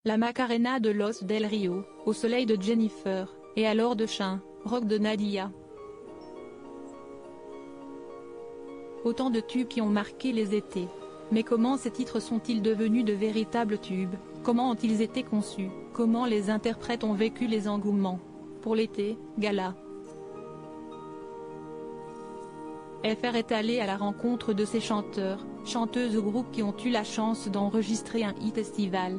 La Macarena de Los del Rio, Au soleil de Jennifer, et Alors de Chien, Rock de Nadia. Autant de tubes qui ont marqué les étés. Mais comment ces titres sont-ils devenus de véritables tubes? Comment ont-ils été conçus? Comment les interprètes ont vécu les engouements? Pour l'été, Gala. FR est allé à la rencontre de ces chanteurs, chanteuses ou groupes qui ont eu la chance d'enregistrer un hit estival.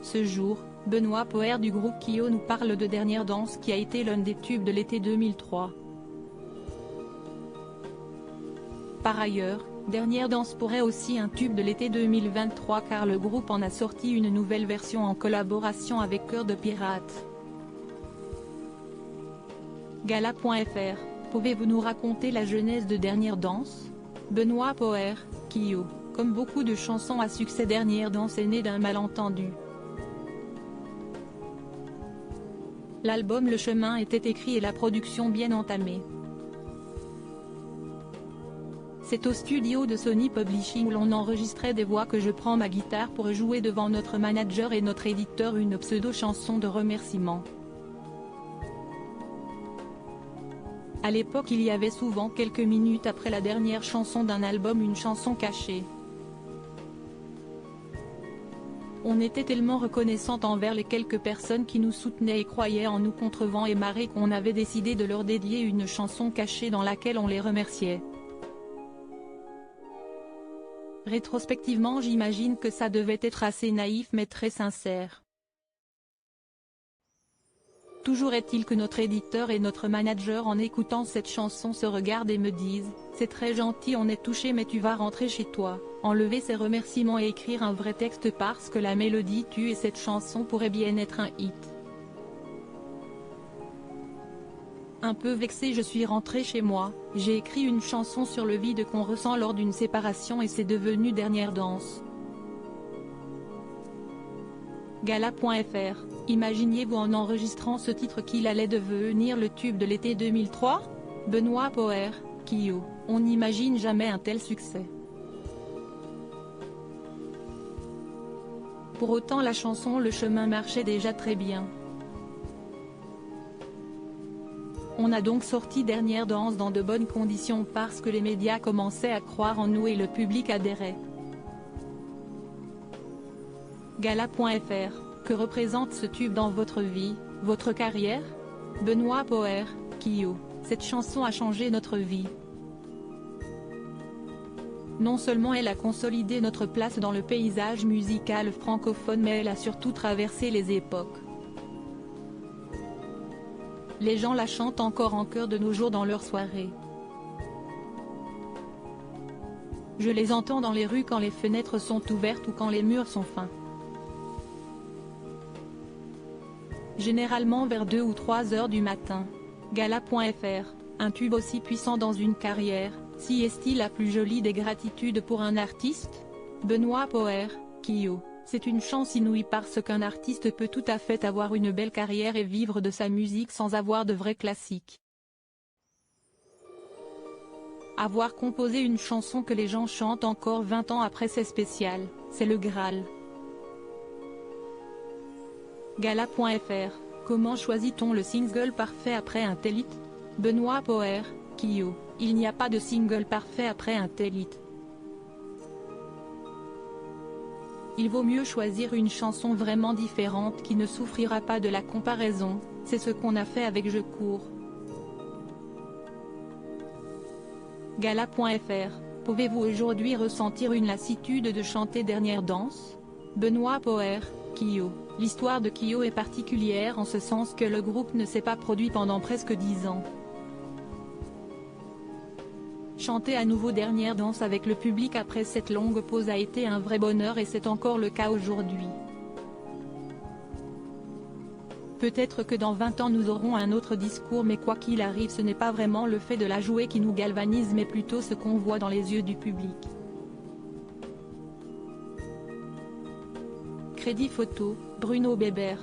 Ce jour, Benoît Poher du groupe Kyo nous parle de Dernière Danse qui a été l'un des tubes de l'été 2003. Par ailleurs, Dernière Danse pourrait aussi un tube de l'été 2023 car le groupe en a sorti une nouvelle version en collaboration avec Cœur de Pirate. Gala.fr, pouvez-vous nous raconter la genèse de Dernière Danse? Benoît Poher, Kyo, comme beaucoup de chansons à succès Dernière Danse est né d'un malentendu. L'album Le Chemin était écrit et la production bien entamée. C'est au studio de Sony Publishing où l'on enregistrait des voix que je prends ma guitare pour jouer devant notre manager et notre éditeur une pseudo-chanson de remerciement. À l'époque il y avait souvent quelques minutes après la dernière chanson d'un album une chanson cachée. On était tellement reconnaissante envers les quelques personnes qui nous soutenaient et croyaient en nous contre vent et marée qu'on avait décidé de leur dédier une chanson cachée dans laquelle on les remerciait. Rétrospectivement j'imagine que ça devait être assez naïf mais très sincère. Toujours est-il que notre éditeur et notre manager en écoutant cette chanson se regardent et me disent « C'est très gentil, on est touché mais tu vas rentrer chez toi, enlever ces remerciements et écrire un vrai texte parce que la mélodie tue et cette chanson pourrait bien être un hit. » Un peu vexée je suis rentrée chez moi, j'ai écrit une chanson sur le vide qu'on ressent lors d'une séparation et c'est devenu Dernière Danse. Gala.fr, imaginiez-vous en enregistrant ce titre qu'il allait devenir le tube de l'été 2003? Benoît Poher, Kyo, on n'imagine jamais un tel succès. Pour autant la chanson Le Chemin marchait déjà très bien. On a donc sorti Dernière Danse dans de bonnes conditions parce que les médias commençaient à croire en nous et le public adhérait. Gala.fr, que représente ce tube dans votre vie, votre carrière? Benoît Poher, Kyo, cette chanson a changé notre vie. Non seulement elle a consolidé notre place dans le paysage musical francophone mais elle a surtout traversé les époques. Les gens la chantent encore en chœur de nos jours dans leurs soirées. Je les entends dans les rues quand les fenêtres sont ouvertes ou quand les murs sont fins. Généralement vers 2 ou 3 heures du matin. Gala.fr, un tube aussi puissant dans une carrière, si est-il la plus jolie des gratitudes pour un artiste? Benoît Poher, Kyo, c'est une chance inouïe parce qu'un artiste peut tout à fait avoir une belle carrière et vivre de sa musique sans avoir de vrais classiques. Avoir composé une chanson que les gens chantent encore 20 ans après c'est spécial, c'est le Graal. Gala.fr, comment choisit-on le single parfait après un tel hit? Benoît Poher, Kyo, il n'y a pas de single parfait après un tel hit. Il vaut mieux choisir une chanson vraiment différente qui ne souffrira pas de la comparaison, c'est ce qu'on a fait avec Je cours. Gala.fr, pouvez-vous aujourd'hui ressentir une lassitude de chanter Dernière Danse? Benoît Poher, Kyo, l'histoire de Kyo est particulière en ce sens que le groupe ne s'est pas produit pendant presque 10 ans. Chanter à nouveau Dernière Danse avec le public après cette longue pause a été un vrai bonheur et c'est encore le cas aujourd'hui. Peut-être que dans 20 ans nous aurons un autre discours mais quoi qu'il arrive ce n'est pas vraiment le fait de la jouer qui nous galvanise mais plutôt ce qu'on voit dans les yeux du public. Crédit photo, Bruno Bébert.